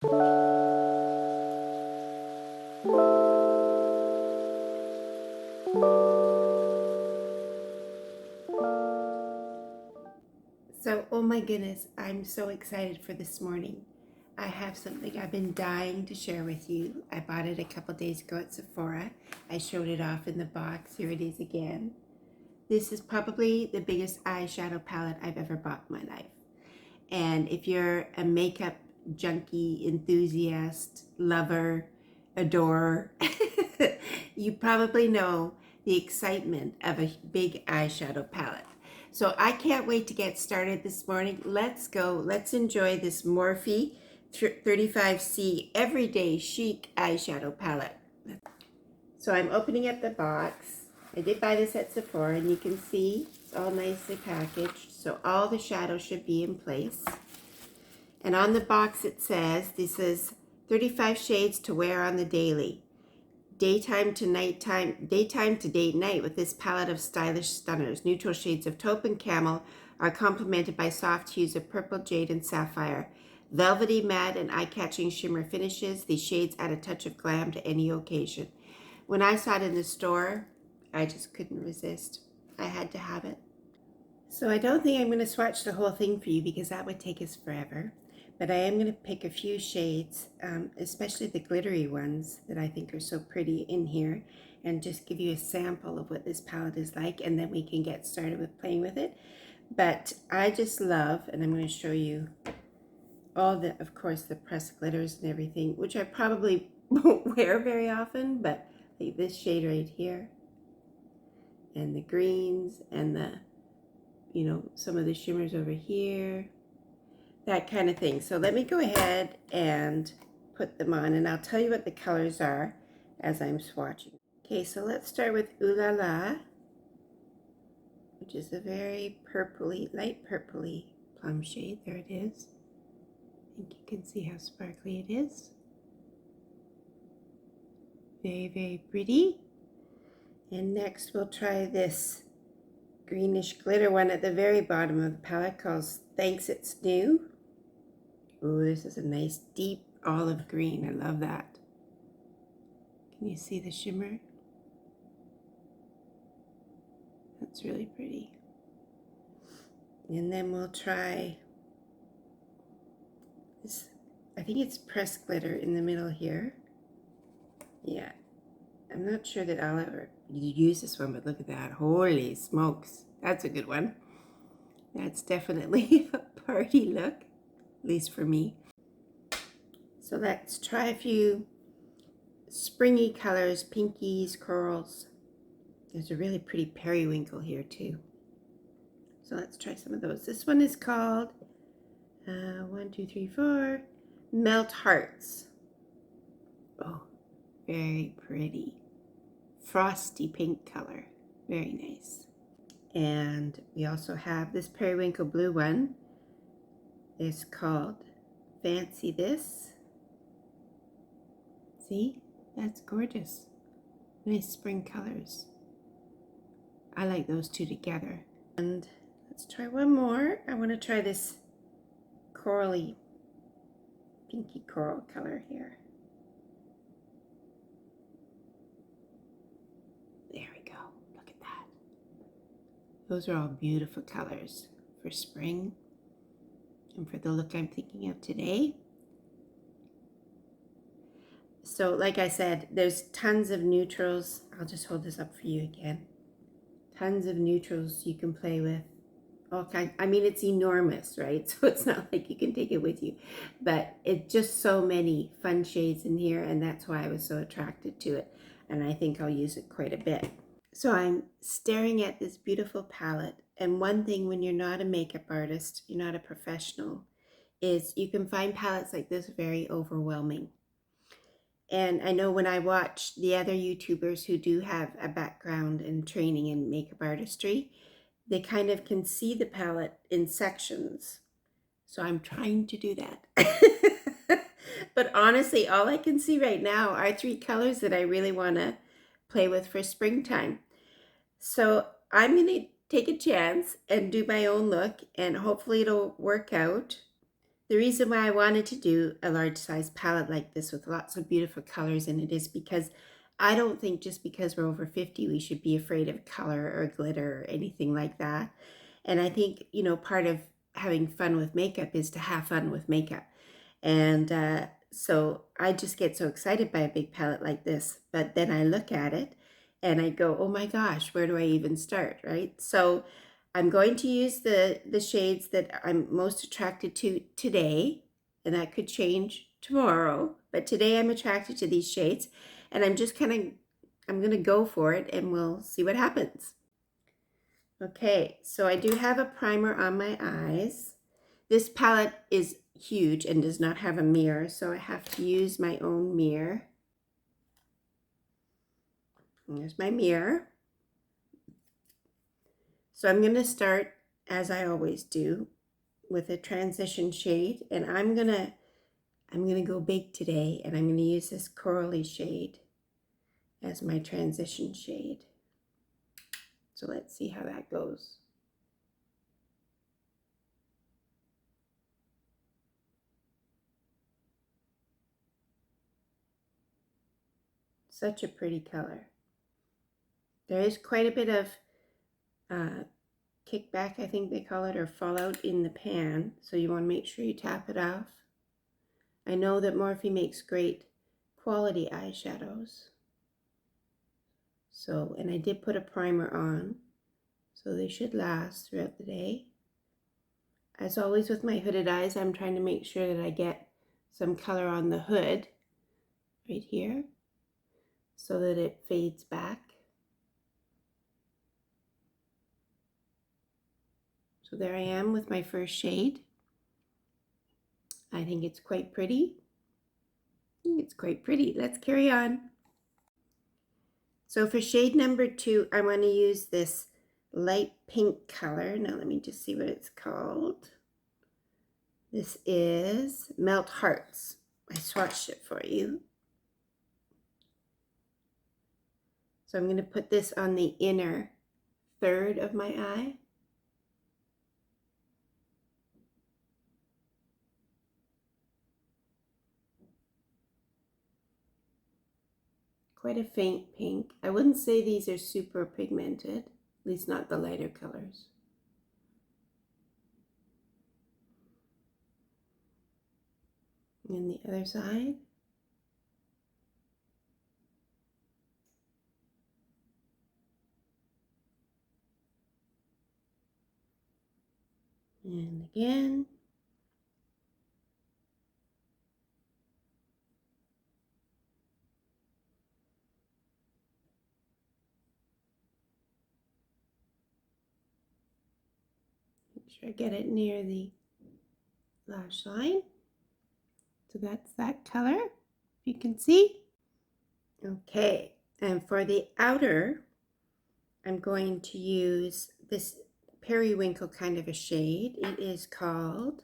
So, oh my goodness, I'm so excited for this morning. I have something I've been dying to share with you. I bought it a couple days ago at Sephora. I showed it off in the box. Here it is again. This is probably the biggest eyeshadow palette I've ever bought in my life. And if you're a makeup junkie, enthusiast, lover, adorer, you probably know the excitement of a big eyeshadow palette. So I can't wait to get started this morning. Let's go. Let's enjoy this Morphe 35C Everyday Chic Eyeshadow Palette. So I'm opening up the box. I did buy this at Sephora, and you can see it's all nicely packaged. So all the shadows should be in place. And on the box it says, this is 35 shades to wear on the daily. Daytime to nighttime, daytime to date night with this palette of stylish stunners. Neutral shades of taupe and camel are complemented by soft hues of purple, jade, and sapphire. Velvety, matte, and eye-catching shimmer finishes. These shades add a touch of glam to any occasion. When I saw it in the store, I just couldn't resist. I had to have it. So I don't think I'm going to swatch the whole thing for you because that would take us forever. But I am going to pick a few shades, especially the glittery ones that I think are so pretty in here, and just give you a sample of what this palette is like, and then we can get started with playing with it. But I just love, and I'm going to show you all the, of course, the pressed glitters and everything, which I probably won't wear very often, but like this shade right here, and the greens, and the, you know, some of the shimmers over here, that kind of thing. So let me go ahead and put them on, and I'll tell you what the colors are as I'm swatching. Okay, so let's start with Ooh La La, which is a very purpley, light purpley plum shade. There it is. I think you can see how sparkly it is. Very, very pretty. And next we'll try this greenish glitter one at the very bottom of the palette called Thanks It's New. Oh, this is a nice deep olive green. I love that. Can you see the shimmer? That's really pretty. And then we'll try this, I think it's pressed glitter in the middle here. Yeah, I'm not sure that I'll ever use this one, but look at that. Holy smokes. That's a good one. That's definitely a party look, at least for me. So let's try a few springy colors, pinkies, corals. There's a really pretty periwinkle here too. So let's try some of those. This one is called 1, 2, 3, 4 Melt Hearts. Oh, very pretty. Frosty pink color. Very nice. And we also have this periwinkle blue one. It's called Fancy This. See? That's gorgeous. Nice spring colors. I like those two together. And let's try one more. I want to try this corally, pinky coral color here. There we go. Look at that. Those are all beautiful colors for spring and for the look I'm thinking of today. So like I said, there's tons of neutrals. I'll just hold this up for you again. Tons of neutrals you can play with. All kinds. I mean, it's enormous, right? So it's not like you can take it with you, but it's just so many fun shades in here, and that's why I was so attracted to it, and I think I'll use it quite a bit. So I'm staring at this beautiful palette, and one thing when you're not a makeup artist, you're not a professional, is you can find palettes like this very overwhelming. And I know when I watch the other YouTubers who do have a background and training in makeup artistry, they kind of can see the palette in sections. So I'm trying to do that. But honestly, all I can see right now are 3 colors that I really want to play with for springtime. So I'm going to take a chance and do my own look, and hopefully it'll work out. The reason why I wanted to do a large size palette like this with lots of beautiful colors in it is because I don't think just because we're over 50 we should be afraid of color or glitter or anything like that. And I think, you know, part of having fun with makeup is to have fun with makeup. And so I just get so excited by a big palette like this, but then I look at it and I go, oh my gosh, where do I even start, right? So I'm going to use the shades that I'm most attracted to today, and that could change tomorrow, but today I'm attracted to these shades, and I'm going to go for it and we'll see what happens. Okay, so I do have a primer on my eyes. This palette is huge and does not have a mirror, so I have to use my own mirror. There's my mirror. So I'm going to start, as I always do, with a transition shade, and I'm gonna go big today, and I'm gonna use this corally shade as my transition shade. So let's see how that goes. Such a pretty color. There is quite a bit of kickback, I think they call it, or fallout in the pan, so you want to make sure you tap it off. I know that Morphe makes great quality eyeshadows. So, and I did put a primer on, so they should last throughout the day. As always with my hooded eyes, I'm trying to make sure that I get some color on the hood right here so that it fades back. So there I am with my first shade. I think it's quite pretty. It's quite pretty. Let's carry on. So for shade number 2, I want to use this light pink color. Now let me just see what it's called. This is Melt Hearts. I swatched it for you. So I'm going to put this on the inner third of my eye. Quite a faint pink. I wouldn't say these are super pigmented, at least not the lighter colors. And the other side. And again. Make sure I get it near the lash line. So that's that color, if you can see. Okay, and for the outer, I'm going to use this periwinkle kind of a shade. It is called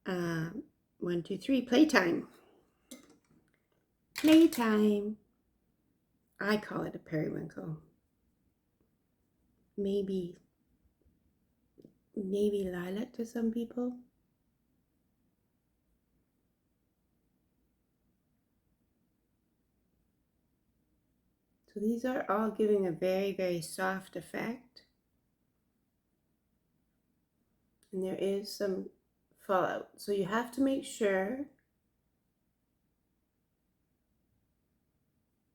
1, 2, 3, Playtime. Playtime. I call it a periwinkle. Maybe lilac to some people. So these are all giving a very, very soft effect. And there is some fallout. So you have to make sure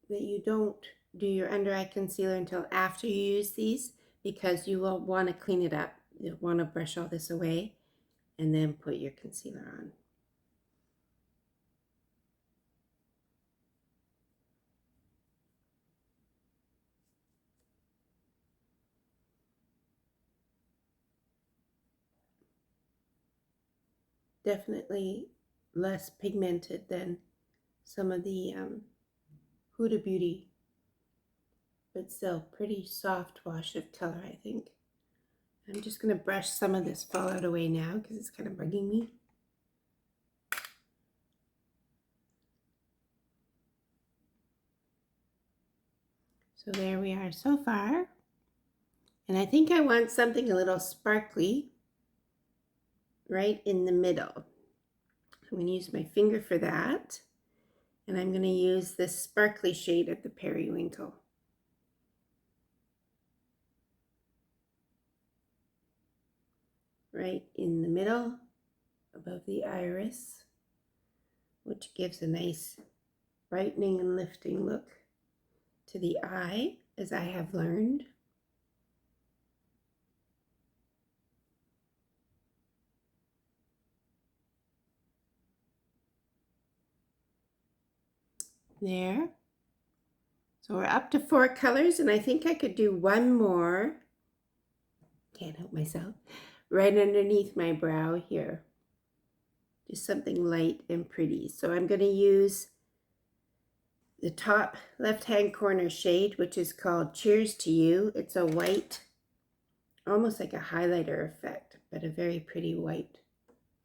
that you don't do your under eye concealer until after you use these, because you will want to clean it up. You'll want to brush all this away and then put your concealer on. Definitely less pigmented than some of the Huda Beauty, but still pretty soft wash of color, I think. I'm just going to brush some of this fallout away now because it's kind of bugging me. So there we are so far. And I think I want something a little sparkly. right in the middle. I'm going to use my finger for that, and I'm going to use this sparkly shade of the Periwinkle. Right in the middle, above the iris, which gives a nice brightening and lifting look to the eye, as I have learned. There. So we're up to 4 colors, and I think I could do one more. Can't help myself. Right underneath my brow here. Just something light and pretty. So I'm going to use the top left-hand corner shade, which is called Cheers to You. It's a white, almost like a highlighter effect, but a very pretty white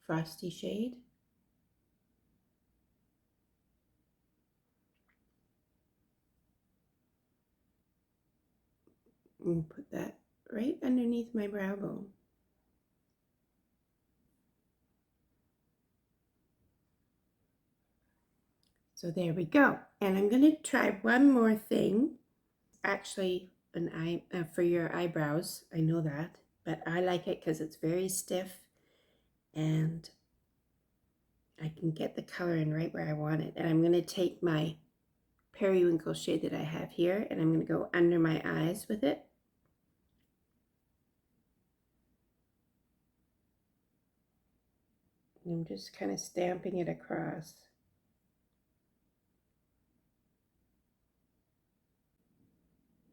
frosty shade. And put that right underneath my brow bone. So there we go. And I'm going to try one more thing. Actually, an eye for your eyebrows. I know that, but I like it because it's very stiff and I can get the color in right where I want it. And I'm going to take my Periwinkle shade that I have here, and I'm going to go under my eyes with it. And I'm just kind of stamping it across.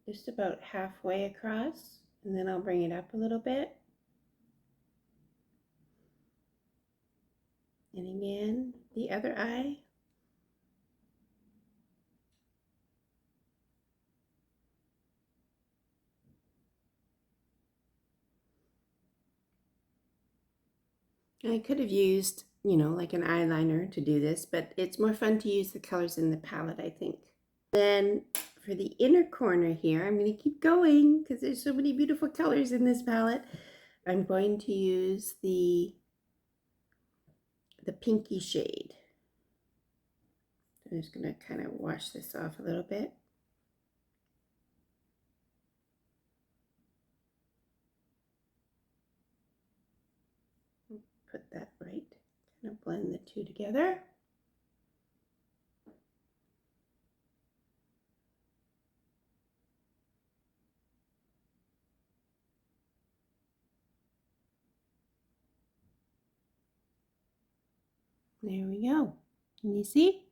Just about halfway across, and then I'll bring it up a little bit. And again, the other eye. I could have used, like an eyeliner to do this, but it's more fun to use the colors in the palette, I think. Then for the inner corner here, I'm going to keep going because there's so many beautiful colors in this palette. I'm going to use the pinky shade. I'm just going to kind of wash this off a little bit. Put that right, kind of blend the two together. There we go. Can you see?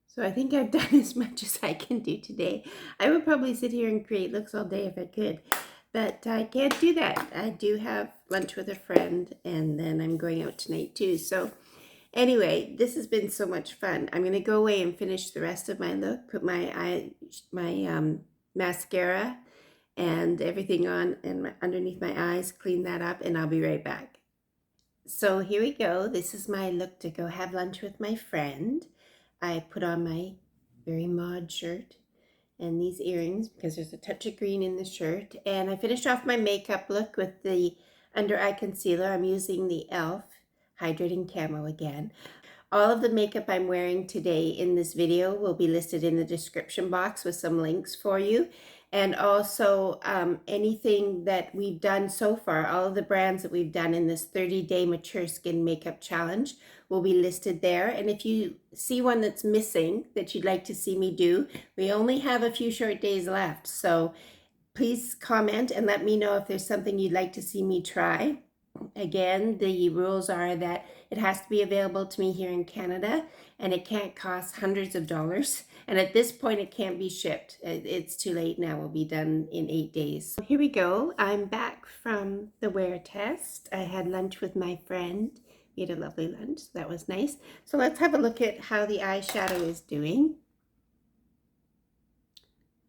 So I think I've done as much as I can do today. I would probably sit here and create looks all day if I could, but I can't do that. I do have lunch with a friend, and then I'm going out tonight too. So anyway, this has been so much fun. I'm going to go away and finish the rest of my look, put my mascara and everything on and underneath my eyes, clean that up, and I'll be right back. So here we go. This is my look to go have lunch with my friend. I put on my very mod shirt and these earrings because there's a touch of green in the shirt. And I finished off my makeup look with the under eye concealer. I'm using the e.l.f. Hydrating Camo again. All of the makeup I'm wearing today in this video will be listed in the description box with some links for you. And also anything that we've done so far, all of the brands that we've done in this 30-day Mature Skin Makeup Challenge will be listed there. And if you see one that's missing that you'd like to see me do, we only have a few short days left. So please comment and let me know if there's something you'd like to see me try. Again, the rules are that it has to be available to me here in Canada, and it can't cost hundreds of dollars. And at this point, it can't be shipped. It's too late now. We'll be done in 8 days. Here we go. I'm back from the wear test. I had lunch with my friend. We had a lovely lunch. So that was nice. So let's have a look at how the eyeshadow is doing.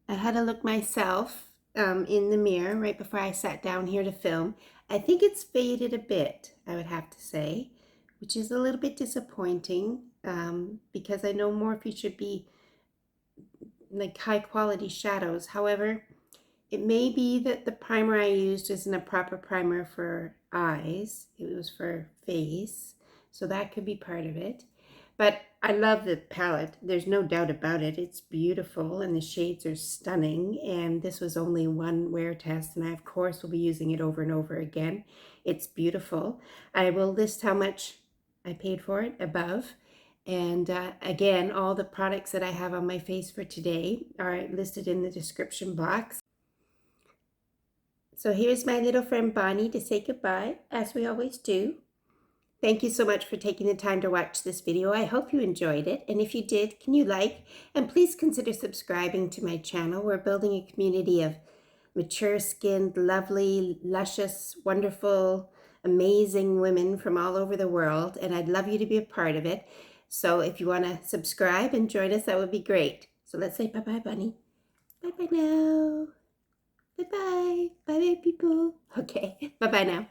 I had a look myself in the mirror right before I sat down here to film. I think it's faded a bit, I would have to say, which is a little bit disappointing because I know Morphe should be like high quality shadows. However, It may be that the primer I used isn't a proper primer for eyes. It was for face. So that could be part of it. But I love the palette. There's no doubt about it. It's beautiful and the shades are stunning. And this was only one wear test. And I, of course, will be using it over and over again. It's beautiful. I will list how much I paid for it above. And again, all the products that I have on my face for today are listed in the description box. So here's my little friend Bonnie to say goodbye, as we always do. Thank you so much for taking the time to watch this video. I hope you enjoyed it. And if you did, can you like? And please consider subscribing to my channel. We're building a community of mature-skinned, lovely, luscious, wonderful, amazing women from all over the world. And I'd love you to be a part of it. So if you want to subscribe and join us, that would be great. So let's say bye-bye, Bunny. Bye-bye now. Bye-bye. Bye-bye, people. Okay. Bye-bye now.